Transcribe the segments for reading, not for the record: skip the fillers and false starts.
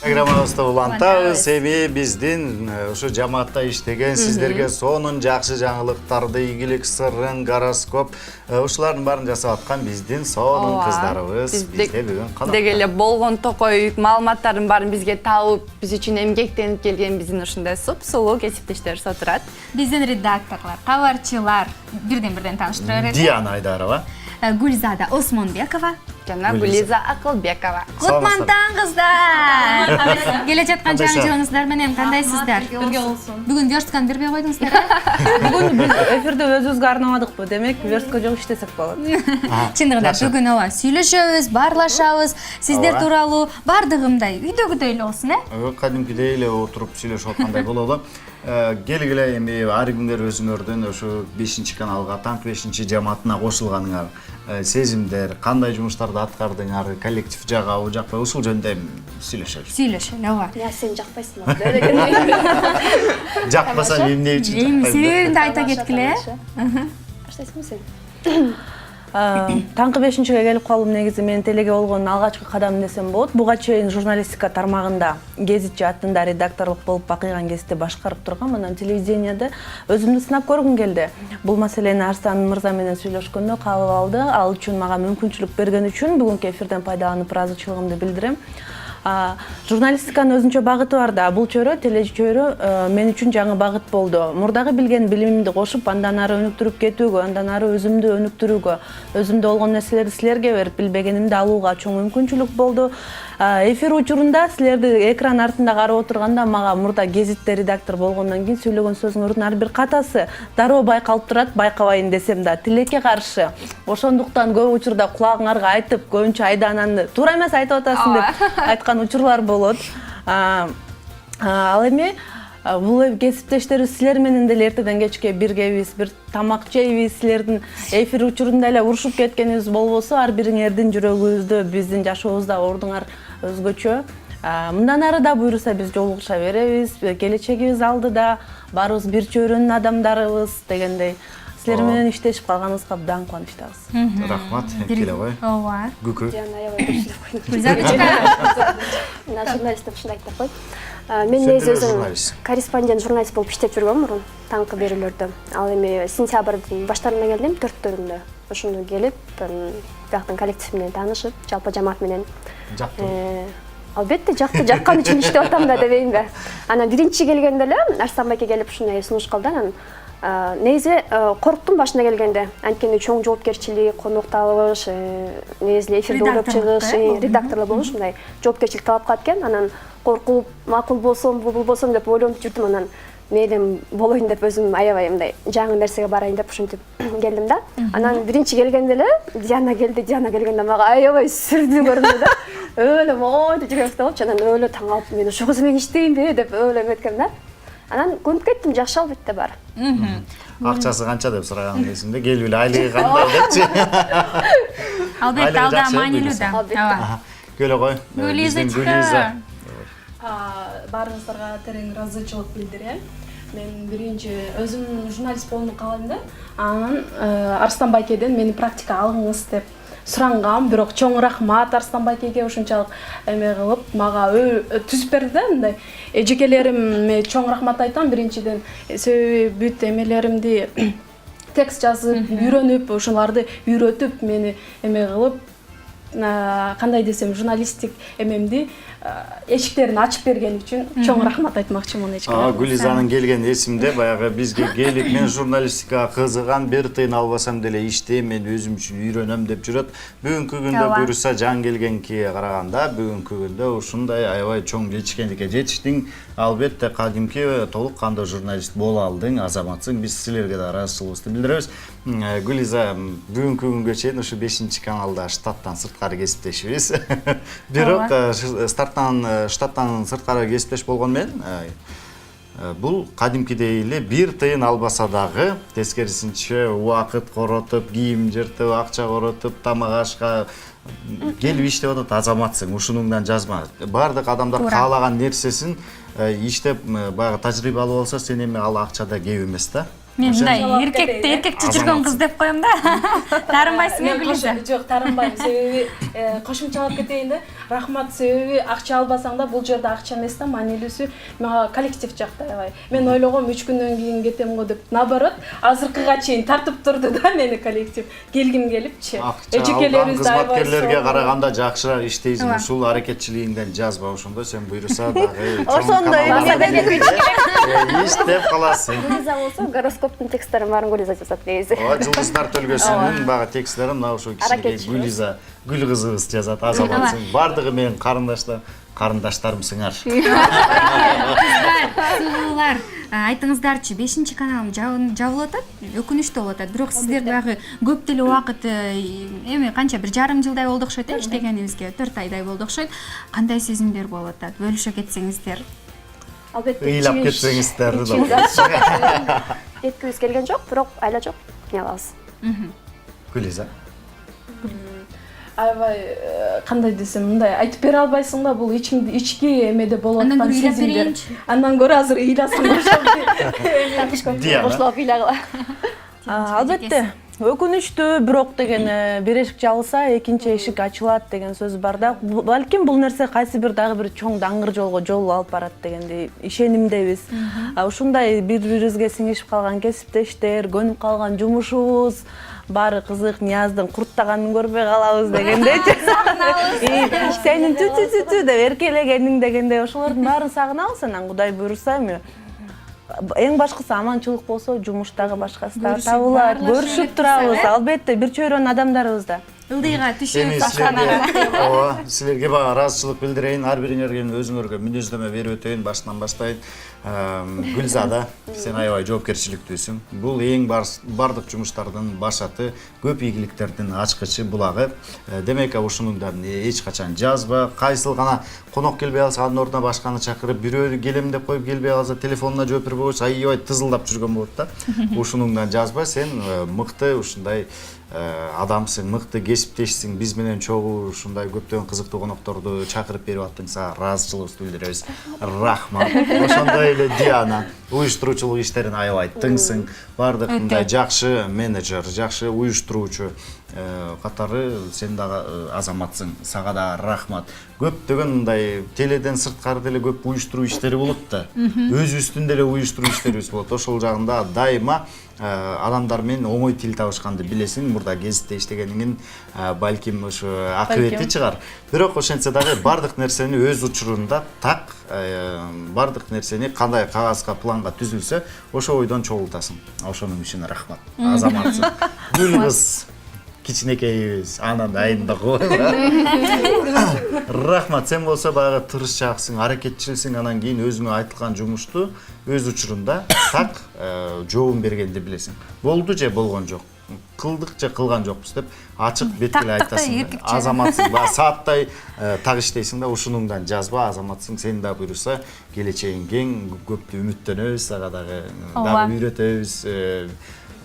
Программабызды улантабыз, эми биздин ушу жамаатта иштеген сиздерге сонун жакшы жаңылыктарды, ийгилик сырын, гороскоп ушулардын баарын жасап аткан биздин сонун кыздарыбыз бизде бүгүн канатта. Деги эле болгон токой маалыматтардын баарын бизге табып, биз үчүн эмгектенип келген биздин ушундай сулуу кесиптештерибиз отурат. Биздин редакторлор, кабарчылар бирден тааныштыра берели. Диана Айдарова, Гүлзада Осмонбекова жана Гулиза Акылбекова. Кутман таң кыздар. Келе жаткан жаңы жылыңыздар менен кандайсыздар? Бирге болсун. Бүгүн верстканы бербей койдуңуздар. Бүгүн биз эфирде өзүбүзгө арнамадыкпы, демек верстка жок иштесек болот. Чындыгында бүгүн ооба сүйлөшөбүз, баарлашабыз. Сиздер тууралуу бардыгымдай үйдөгүдөй эле болсун, кадимкидей эле отуруп сүйлөшүп аткандай бололу. Келгиле эми ар күндөр өзүңөрдүн ушу 5-каналга, Танк 5-жамаатына кошулганыңар сезимдер, кандай жумуштарды аткардыңар, коллектив жагабы, жакпайбы, ушул жөнүндө сүйлөшөлү. Сүйлөшөлү, ооба. Я сен жакпайсың. Жакпаса эмне үчүн Эми жакпайм? себебин да айта кеткиле. Баштайсыңбы сен? Таңкы 5-ге келип калдым, негизи менин телеге болгон алгачкы кадам десем болот. Буга чейин журналистика тармагында гезитчи аттында редакторлук болуп бакыйган кезде башкарып тургам, анан телевидениеде өзүмдү сынап көргүм келди. Бул маселени Арстан мырза менен сүйлөшкөндө кабыл алды. Ал үчүн мага мүмкүнчүлүк берген үчүн бүгүнкү эфирден пайдаланып ыраазычылыгымды билдирем. Журналистиканын өзүнчө багыты бар да, бул чөйрө, теле чөйрө мен үчүн жаңы багыт болду. Мурдагы билген билимимди кошуп, андан ары өнүктүрүп кетүүгө, андан ары өзүмдү өнүктүрүүгө, өзүмдө болгон нерселерди силерге берип, билбегенимди алууга чоң мүмкүнчүлүк болду. Эфир учурунда силерди экран артында карап отурганда мага мурда гезитте редактор болгондон кийин сүйлөгөн сөзүңөрдүн ар бир катасы дароо байкалып турат, байкабайын десем да, тилекке каршы. Ошондуктан көп учурда кулагыңарга айтып, көбүнчө айдаананды туура эмес айтып атасың деп айткан учурлар болот. Ал эми бул кесиптештерибиз силер менен деле эртеден кечке биргебиз, бир тамак жейбиз, силердин эфир учурунда эле урушуп кеткенибиз болбосо, ар бириңердин жүрөгүңүздө, биздин жашообузда ордуңар өзгөчө. Мындан ары да буйруса биз жолугуша беребиз, келечегибиз алдыда, баарыбыз бир чөйрөнүн адамдарыбыз дегендей. Силер менен иштешип калганыбызга абдан кубанычтабыз. Рахмат, келе кой. Ооба. Күкү. Диана аябай дұрыс деп қойдың. Гүлзада Мына журналист деп шындай айтып қой. Мен негізі өзім корреспондент журналист болып иштеп жүргөм мурун таңкы берүүлөрдө. Ал эми сентябрдын баштарында келдим, 4-төрүндө. Ошондо келип, бияктын коллектив менен таанышып, жалпы жамаат менен. Жактым. Албетте жаккан үчүн иштеп атам да дебейинби. Анан биринчи келгенде эле Арстан байке келип ушундай сунуш кылды. Анан негизи корктум башына келгенде. Анткени чоң жоопкерчилик, конокто алыш, негизи эфирде ойлоп чыгыш, редакторлор болуш ушундай жоопкерчилик талап кылат экен. Анан коркуп, макул болсом, бул болсом деп ойлонуп жүрдүм. Анан мейлим болоюн деп өзүм аябай мындай жаңы нерсеге барайын деп ушинтип келдим да. Анан биринчи келгенде эле Диана келгенде мага аябай сүрдүү көрүндү да. Өлө мойтуп жүрөм болчу. Анан өлө таң алып, мен ошол кыз менен иштейинби деп ойлонуп эткем да. Анан көнүп кеттим, жакшы албетте бар. Акчасы канча деп сураганым эсимде, келип эле айлыгы кандай депчи. албетте алда маанилүү да. Ооба. Келе кой. Биздин Гүлиза. Баарыңыздарга терең ыраазычылык билдирем. Мен биринчи өзүм журналист болууну каалайм да. Анан Арстан байкеден мени практика алыңыз деп сурангам, бирок чоң рахмат Арстан байкеге ушунчалык эме кылып, мага түзүп берди да мындай. Эжекелериме чоң рахмат айтам биринчиден. Себеби бүт эмелеримди текст жазып, үйрөнүп, ошоларды үйрөтүп, мени эме кылып, кандай десем, журналисттик эмемди эшиктерин ачып берген үчүн чоң рахмат айтмакчымын эчке. Гүлизанын келген эсимде, баягы бизге келип, мен журналистикага кызыгам, бир тыйын албасам деле иштейм, мен өзүм үчүн үйрөнөм деп жүрөт. Бүгүнкү күндө буйруса жан келгенкиге караганда, бүгүнкү күндө ушундай аябай чоң жетишкендикке жетиштиң. Албетте кадимки толук кандуу журналист боло алдың, азаматсың. Биз силерге да ыраазычылыгыбызды билдиребиз. Гүлиза, бүгүнкү күнгө чейин ушу 5-каналда штаттан сырткары кесиптешибиз. Бирок штаттан сырткары кесиптеш болгон менен бул кадимкидей эле бир тыйын албаса дагы тескерисинче убакыт коротуп, кийим жыртып, акча коротуп, тамак ашка келип иштеп атат азаматсың. Ушунуңдан жазма. Бардык адамдар каалаган нерсесин иштеп баягы тажрыйбалуу болсо, сен эми ал акчада кеп эмес да. Мен мындай эркекти жүргөн кыз деп коем да. Таарынбайсың Гүлиза? Жок, таарынбайм. Себеби кошумчалап кетейин да. Рахмат, себеби акча албасаң да бул жерде акча эмес да, маанилүүсү мага коллектив жактабай. Мен ойлогом 3 күндөн кийин кетем го деп. Наоборот, азыркыга чейин тартып турду да мени коллектив. Келгим келипчи. Эжекелерибизди кызматкерлерге караганда жакшыраак иштейсиң. Ушул аракетчилигиңден жазба ошондо сен буйруса дагы Ошондой иштеп каласың. Гүлиза болсо гороскоптун тексттерин баарын Гүлиза жазат негизи. Жылдыздар төлгөсүнүн багы тексттерин мына ошол кичинекей Гүлиза, Гүл кызыбыз жазат, Азаматсың. Бардыгы менин карындаштарымсыңар. Сулуулар, айтыңыздарчы, 5-каналым жабылып атат, өкүнүчтүү болуп атат. Бирок сиздер дагы көп деле убакыт, эми канча, 1,5 жылдай болду окшойт, иштегенибизге 4 айдай болду окшойт. Кандай сезимдер болуп атат? Бөлүшө кетсеңиздер. Албетте. Ыйлап кетсеңиздер да. Жеткибиз келген жок, бирок айла жок. Не алабыз? Гүлиза. Аябай кандай десем, мындай айтып бере албайсың да, бул ички эмеде болуп Андан аткан көрө ыйлап сезимдер. берейинчи. Андан көрө азыр ыйласаң Кошулуп ыйлагыла. Албетте. Өкүнүчтүү, бирок деген бир эшик жабылса, экинчи эшик ачылат деген сөз бар да. Балким бул нерсе кайсы бир дагы бир чоң даңгыр жолго жол алып барат дегендей ишенимдебиз. Ушундай бири-бирибизге сиңишип калган кесиптештер, көнүп калган жумушубуз, баары кызык, Нияздын курттаганын көрбөй калабыз дегендейчи. Сенин түтү деп эркелегениң дегендей ошолордун баарын сагынабыз, анан Кудай буйруса эми эң башкысы аманчылык болсо, жумуштагы башкасына табылат, көрүшүп турабыз. Албетте, бир чөйрөн адамдарыбыз да. Ылдыйга түшүп Ооба, силерге бага ыраазычылык билдирейин, ар бириңерге өзүңөргө мүнөздөмө берип өтөйүн, башынан баштайын. Гүлзада, сен аябай жоопкерчиликтүүсүң. Бул эң бардык жумуштардын башаты, көп ийгиликтердин ачкычы булагы. Демек, ушунуңдан эч качан жазба, кайсыл гана конок келбей калса анын ордуна башканы чакырып, бирөө келем деп коюп келбей калса телефонуна жооп бербей койсо аябай тызылдап жүргөн болот да. Ушунуңдан жазба, сен мыкты ушундай адамсың, мыкты кесиптешсиң, биз менен чогуу ушундай көптөгөн кызыктуу конокторду чакырып берип аттың, сага ыраазычылыгыбызды билдиребиз. Рахмат. Ошондой эле Диана, уюштуруучулук иштерин аябай тыңсың, бардык мындай жакшы менеджер, жакшы уюштуруучу катары сен дагы Азаматсың, сага да рахмат. Көптөгөн мындай теледен сырткары деле көп уюштуруу иштери болот да. Өзүбүздүн деле уюштуруу иштерибиз болот. Ошол жагында дайыма адамдар менен оңой тил табышканды билесиң, мурда гезитте иштегениңин балким ошо акыбети чыгар. Бирок ошентсе дагы бардык нерсени өз учурунда так, бардык нерсени кандай кагазга, планга түзүлсө, ошо ойдон чогултасың. Ошонун үчүн рахмат. Азаматсың. Гүл кыз кичинекейбиз, анан айында рахмат, сен болсо баягы тырышчааксың, аракетчилсиң, анан кийин өзүңө айтылган жумушту өз учурунда так жообун бергенди билесиң. Болду же болгон жок, кылдык же кылган жокпуз деп ачык бет эле айтасың. Азаматсың, баягы сааттай так иштейсиң да, ушунуңдан жазба. Азаматсың, сен да буйруса келечегиң кең, көптү үмүттөнөбүз, сага дагы үйрөтөбүз.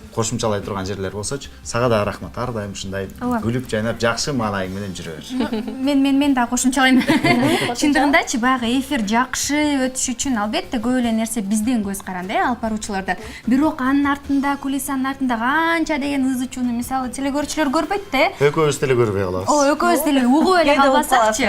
Кошумчалай турган жерлер болсочу, сага да рахмат. Ар дайым ушундай күлүп жайнап, жакшы маанайың менен жүрө бер. Мен да кошумчалайм. Чындыгындачы баягы эфир жакшы өтүш үчүн албетте көп эле нерсе бизден көз каранды, алып баруучулардан. Бирок анын артында, кулисанын артында канча деген ызы чууну мисалы телекөрүүчүлөр көрбөйт да. Экөөбүз деле көрбөй калабыз. Экөөбүз деле угуп эле калбасакчы.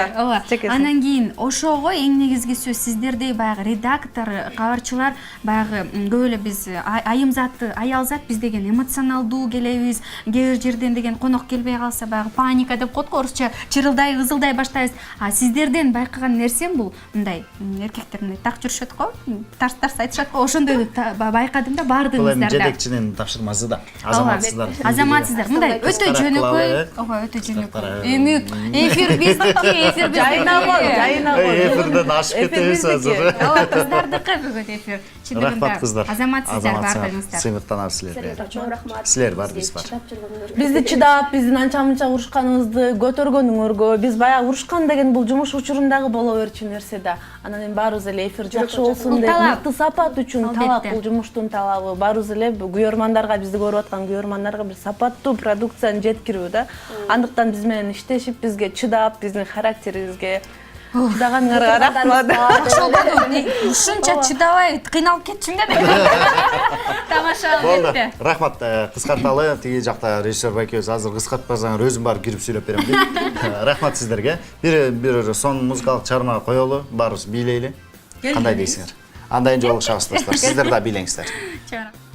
Анан кийин ошого эң негизги сөз, сиздердей баягы редактор, кабарчылар баягы көп эле биз айым заты, аял зат биз деген эмоционалдуу келебиз. Кээ бир жерден деген конок келбей калса баягы паника деп коет го, орусча чырылдай, ызылдай баштайбыз. Сиздерден байкаган нерсем бул мындай эркектер мындай так жүрүшөт го, тарс-тарс айтышат го, ошондой байкадым да бардыгыңыздар да. Бул жетекчинин тапшырмасы да. Азаматсыздар. Азаматсыздар. Мындай өтө жөнөкөй, өтө жөнөкөй. Эми эфир биздики, эфир жайына эфирден ашып кетебиз азыр. Кыздардыкы бүгүн эфир. Рахмат кыздар. Азаматсыздар бардыгыңыздар. Сыймыктанабыз силерге. Чоң рахмат. Силер бар, биз бар. Бизди чыдап, биздин анча-мынча урушканыбызды көтөргөнүңөргө, биз баягы урушкан деген бул жумуш учурундагы боло берчү нерсе да. Анан эми баарыбыз эле эфир жакшы болсун деп, мыкты сапат үчүн талап, бул жумуштун талабы. Баарыбыз эле күйөрмандарга, бизди көрүп аткан күйөрмандарга бир сапаттуу продукцияны жеткирүү да. Андыктан биз менен иштешип, бизге чыдап, биздин характерибизге чыдаганыңарга рахмат. Ушунча чыдабай кыйналып кетчүм да деп. Тамаша Болду. кетти. Рахмат, кыскарталы. Тиги жакта режиссер байкебиз азыр кыскартпасаң өзүм барып кирип сүйлөп берем дейт. Рахмат сиздерге. Бир сон музыкалык чыгарма коелу, барыбыз бийлейли. Кандай дейсиңер? Андайын жолугушабыз достор. Сиздер да бийлеңиздер. Чыгарам.